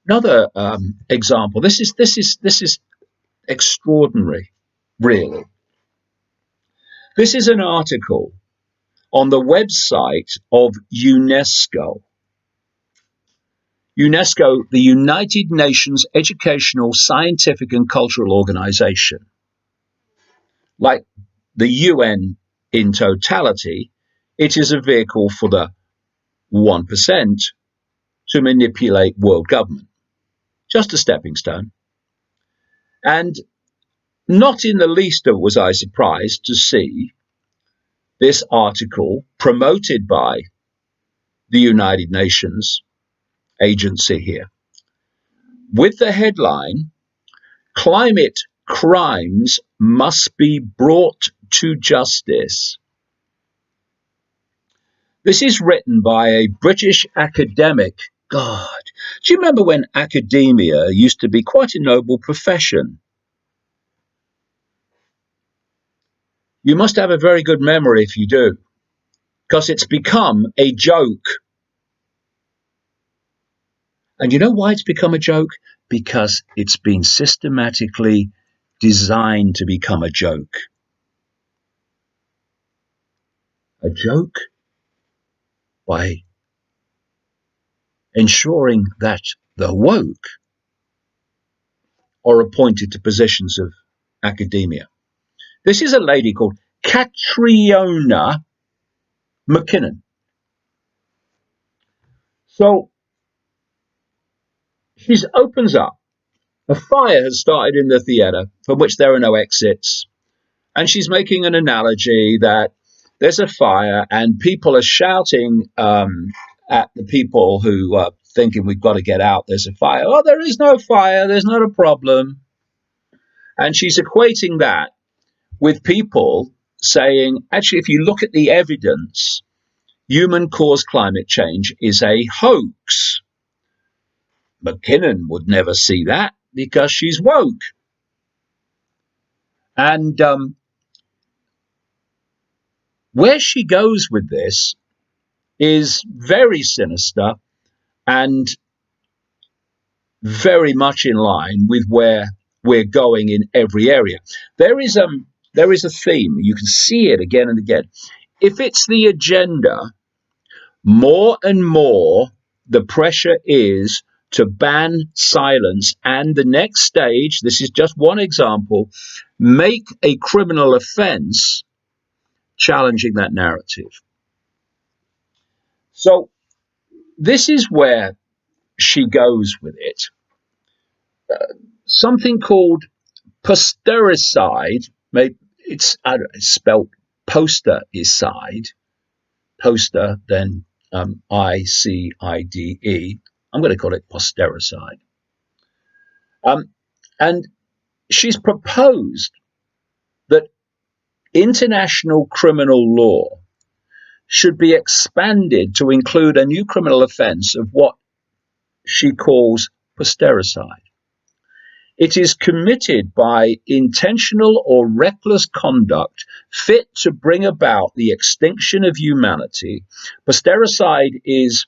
Another example. This is extraordinary, really. This is an article on the website of UNESCO. UNESCO, the United Nations Educational, Scientific and Cultural Organization. Like the UN in totality, it is a vehicle for the 1% to manipulate world government. Just a stepping stone. And not in the least was I surprised to see this article promoted by the United Nations agency here with the headline, "Climate Crimes Must Be Brought to Justice." This is written by a British academic. God, do you remember when academia used to be quite a noble profession? You must have a very good memory if you do, because it's become a joke. And you know why it's become a joke? Because it's been systematically designed to become a joke. A joke by ensuring that the woke are appointed to positions of academia. This is a lady called Catriona McKinnon. So she opens up. A fire has started in the theatre from which there are no exits. And she's making an analogy that there's a fire and people are shouting at the people who are thinking we've got to get out. There's a fire. Oh, there is no fire. There's not a problem. And she's equating that with people saying, actually, if you look at the evidence, human-caused climate change is a hoax. McKinnon would never see that because she's woke. And where she goes with this is very sinister and very much in line with where we're going in every area. There is a theme. You can see it again and again. If it's the agenda, more and more the pressure is to ban silence, and the next stage, this is just one example, make a criminal offense challenging that narrative. So this is where she goes with it. Something called postericide. It's spelled postericide. Poster, then ICIDE. I'm going to call it postericide. And she's proposed that international criminal law should be expanded to include a new criminal offence of what she calls postericide. It is committed by intentional or reckless conduct fit to bring about the extinction of humanity. Postericide is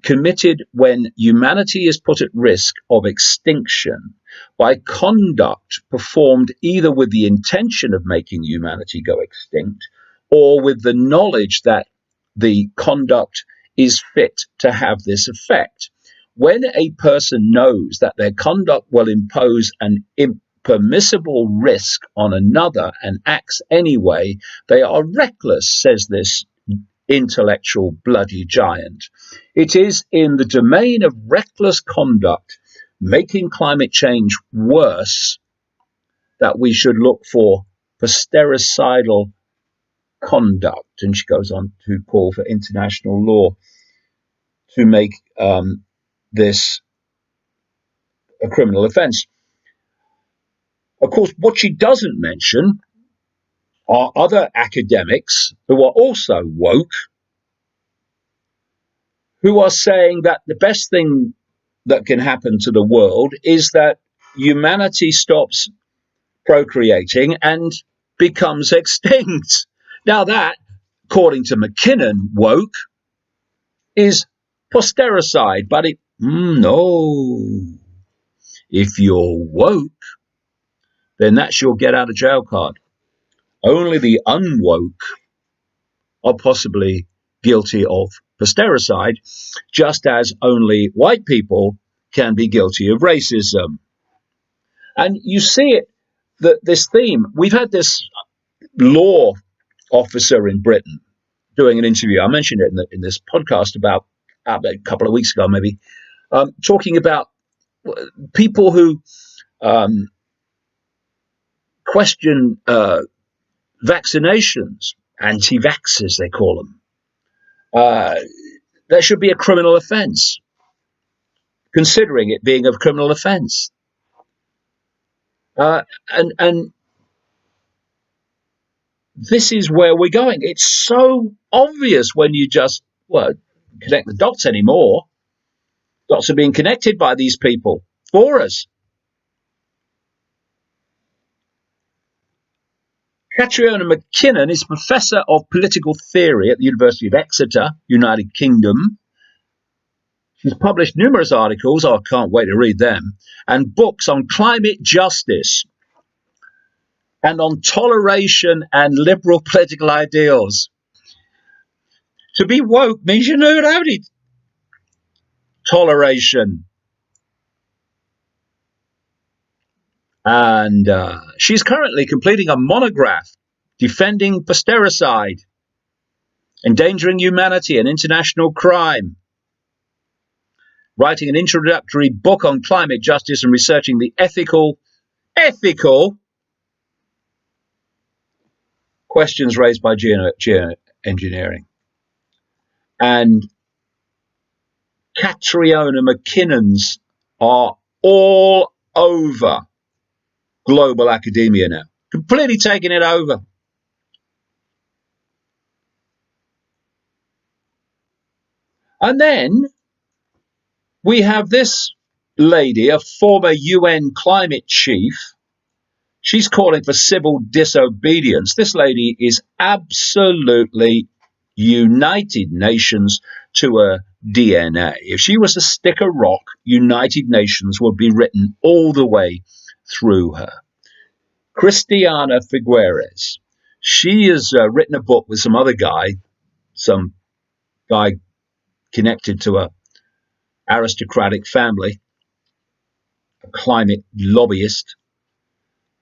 committed when humanity is put at risk of extinction by conduct performed either with the intention of making humanity go extinct or with the knowledge that the conduct is fit to have this effect. When a person knows that their conduct will impose an impermissible risk on another and acts anyway, they are reckless, says this intellectual bloody giant. It is in the domain of reckless conduct, making climate change worse, that we should look for postericidal conduct. And she goes on to call for international law to make this a criminal offence. Of course, what she doesn't mention are other academics who are also woke, who are saying that the best thing that can happen to the world is that humanity stops procreating and becomes extinct. Now that, according to McKinnon, woke is postericide, but it No. If you're woke, then that's your get out of jail card. Only the unwoke are possibly guilty of postericide, just as only white people can be guilty of racism. And you see it, that this theme, we've had this law officer in Britain doing an interview. I mentioned it in this podcast about a couple of weeks ago, maybe, talking about people who question vaccinations, anti-vaxxers, they call them. There should be a criminal offence, considering it being a criminal offence. And this is where we're going. It's so obvious when you just, connect the dots anymore. Dots are being connected by these people for us. Catriona McKinnon is Professor of Political Theory at the University of Exeter, United Kingdom. She's published numerous articles, I can't wait to read them, and books on climate justice and on toleration and liberal political ideals. To be woke means you don't have any toleration. And she's currently completing a monograph defending postericide, endangering humanity and international crime, writing an introductory book on climate justice and researching the ethical questions raised by geoengineering. And Catriona McKinnon's are all over global academia now, completely taking it over. And then we have this lady, a former UN climate chief. She's calling for civil disobedience. This lady is absolutely United Nations to her DNA. If she was to stick a rock, United Nations would be written all the way through her. Christiana Figueres. She has written a book with some guy connected to a aristocratic family, a climate lobbyist,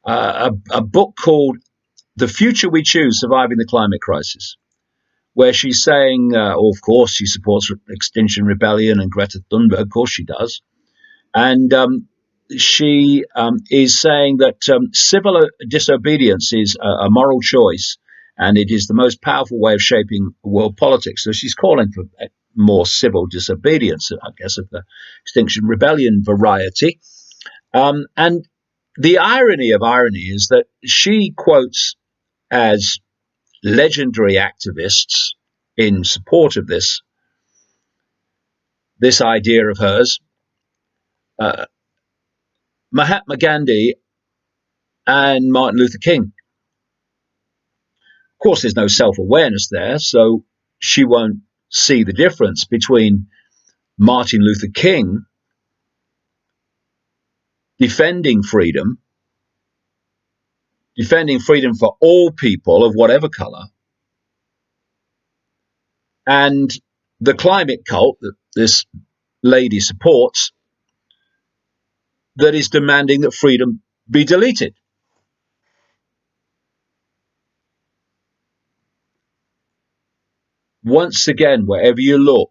a book called The Future We Choose, Surviving the Climate Crisis, where she's saying, of course, she supports Extinction Rebellion and Greta Thunberg, of course she does, and she is saying that civil disobedience is a moral choice, and it is the most powerful way of shaping world politics. So she's calling for more civil disobedience, I guess, of the Extinction Rebellion variety. And the irony of irony is that she quotes as legendary activists in support of this idea of hers, Mahatma Gandhi and Martin Luther King. Of course, there's no self-awareness there, so she won't see the difference between Martin Luther King defending freedom for all people of whatever color, and the climate cult that this lady supports that is demanding that freedom be deleted. Once again, wherever you look,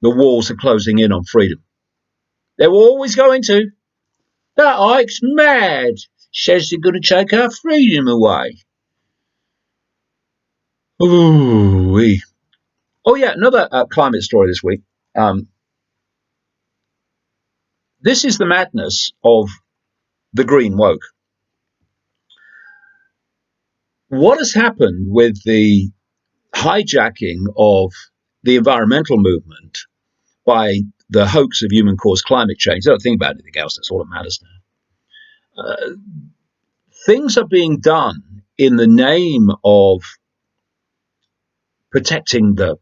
the walls are closing in on freedom. They were always going to. That Ike's mad. Says they're going to take our freedom away. Ooh-wee. Oh, yeah, another climate story this week. This is the madness of the green woke. What has happened with the hijacking of the environmental movement by the hoax of human-caused climate change? Don't think about anything else. That's all that matters now. Things are being done in the name of protecting the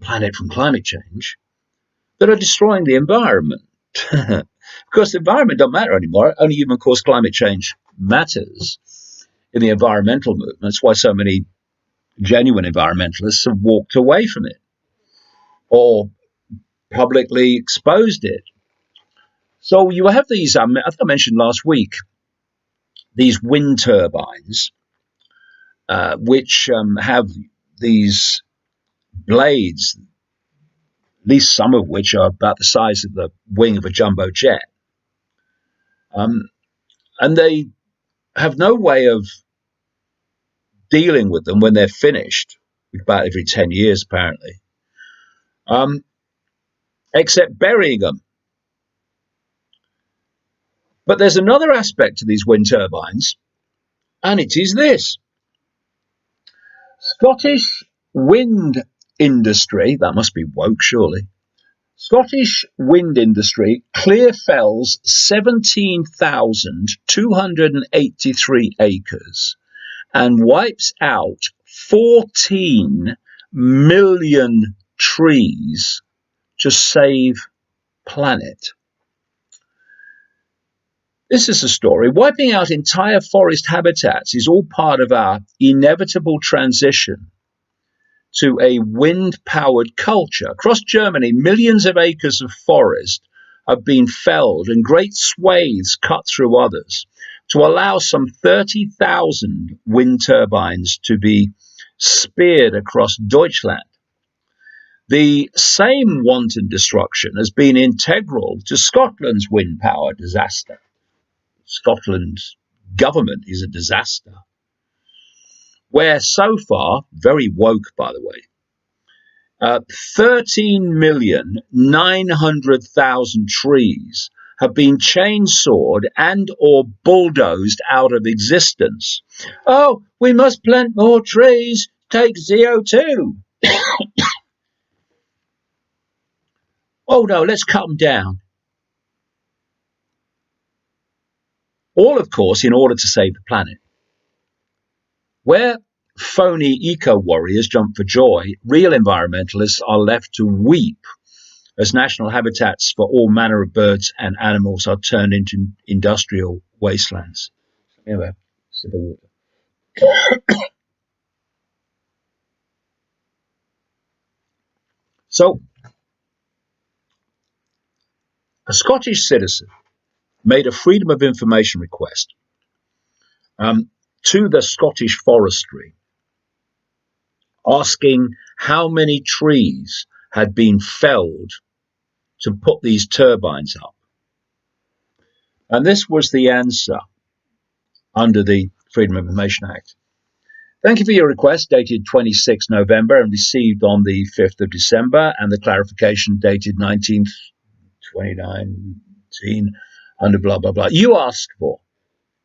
planet from climate change, that are destroying the environment. Of course, the environment don't matter anymore. Only human-caused climate change matters in the environmental movement. That's why so many genuine environmentalists have walked away from it or publicly exposed it. So you have these, I think I mentioned last week, these wind turbines, which have these blades, at least some of which are about the size of the wing of a jumbo jet. And they have no way of dealing with them when they're finished, about every 10 years apparently, except burying them. But there's another aspect to these wind turbines, and it is this. Scottish wind industry, that must be woke surely, Scottish wind industry clear fells 17,283 acres and wipes out 14 million trees to save planet. This is a story. Wiping out entire forest habitats is all part of our inevitable transition to a wind-powered culture. Across Germany, millions of acres of forest have been felled and great swathes cut through others to allow some 30,000 wind turbines to be speared across Deutschland. The same wanton destruction has been integral to Scotland's wind power disaster. Scotland's government is a disaster, where so far, very woke by the way, 13,900,000 trees have been chainsawed and or bulldozed out of existence. Oh, we must plant more trees, take CO2. Oh no, let's cut them down. All, of course, in order to save the planet. Where phony eco-warriors jump for joy, real environmentalists are left to weep as national habitats for all manner of birds and animals are turned into industrial wastelands. Anyway, sip of water. So, a Scottish citizen made a Freedom of Information request to the Scottish Forestry, asking how many trees had been felled to put these turbines up. And this was the answer under the Freedom of Information Act. Thank you for your request, dated 26 November and received on the 5th of December, and the clarification dated 19th, 2019, under blah, blah, blah. You asked for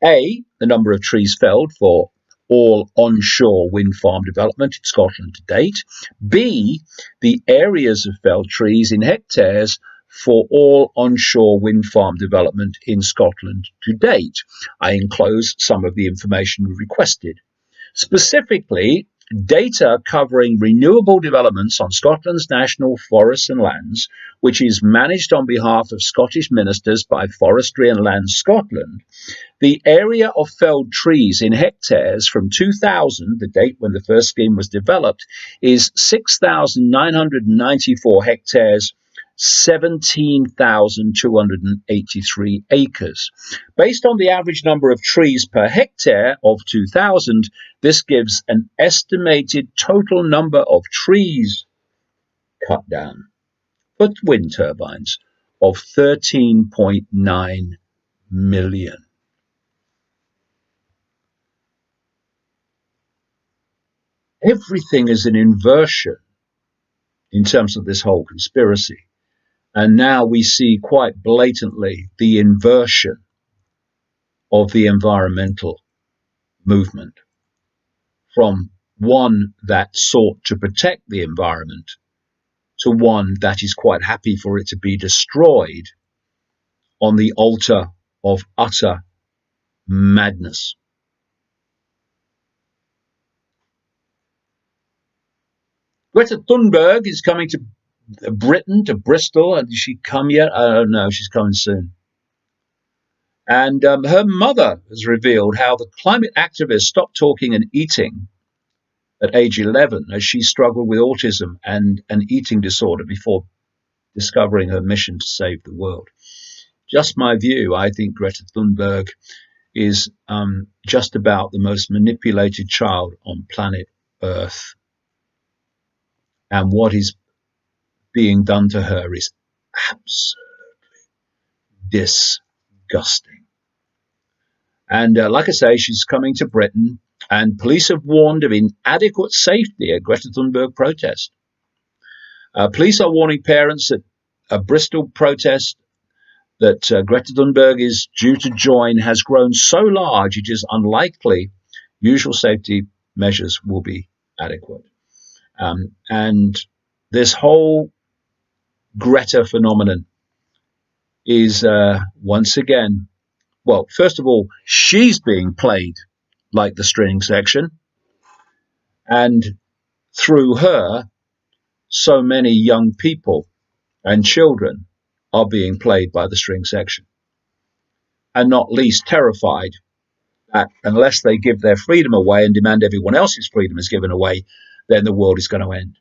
A, the number of trees felled for all onshore wind farm development in Scotland to date. B, the areas of felled trees in hectares for all onshore wind farm development in Scotland to date. I enclose some of the information we requested. Specifically, data covering renewable developments on Scotland's national forests and lands, which is managed on behalf of Scottish ministers by Forestry and Land Scotland. The area of felled trees in hectares from 2000, the date when the first scheme was developed, is 6,994 hectares, 17,283 acres. Based on the average number of trees per hectare of 2000, this gives an estimated total number of trees cut down for wind turbines of 13.9 million. Everything is an inversion in terms of this whole conspiracy. And now we see quite blatantly the inversion of the environmental movement from one that sought to protect the environment to one that is quite happy for it to be destroyed on the altar of utter madness. Greta Thunberg is coming to Britain, to Bristol. Did she come yet? I don't know. She's coming soon. And her mother has revealed how the climate activist stopped talking and eating at age 11 as she struggled with autism and an eating disorder before discovering her mission to save the world. Just my view. I think Greta Thunberg is just about the most manipulated child on planet Earth. And what is being done to her is absolutely disgusting. And like I say, she's coming to Britain, and police have warned of inadequate safety at Greta Thunberg protest. Police are warning parents that a Bristol protest that Greta Thunberg is due to join has grown so large it is unlikely usual safety measures will be adequate. And this whole Greta phenomenon is once again, well, first of all, she's being played like the string section, and through her, so many young people and children are being played by the string section, and not least terrified that unless they give their freedom away and demand everyone else's freedom is given away, then the world is going to end.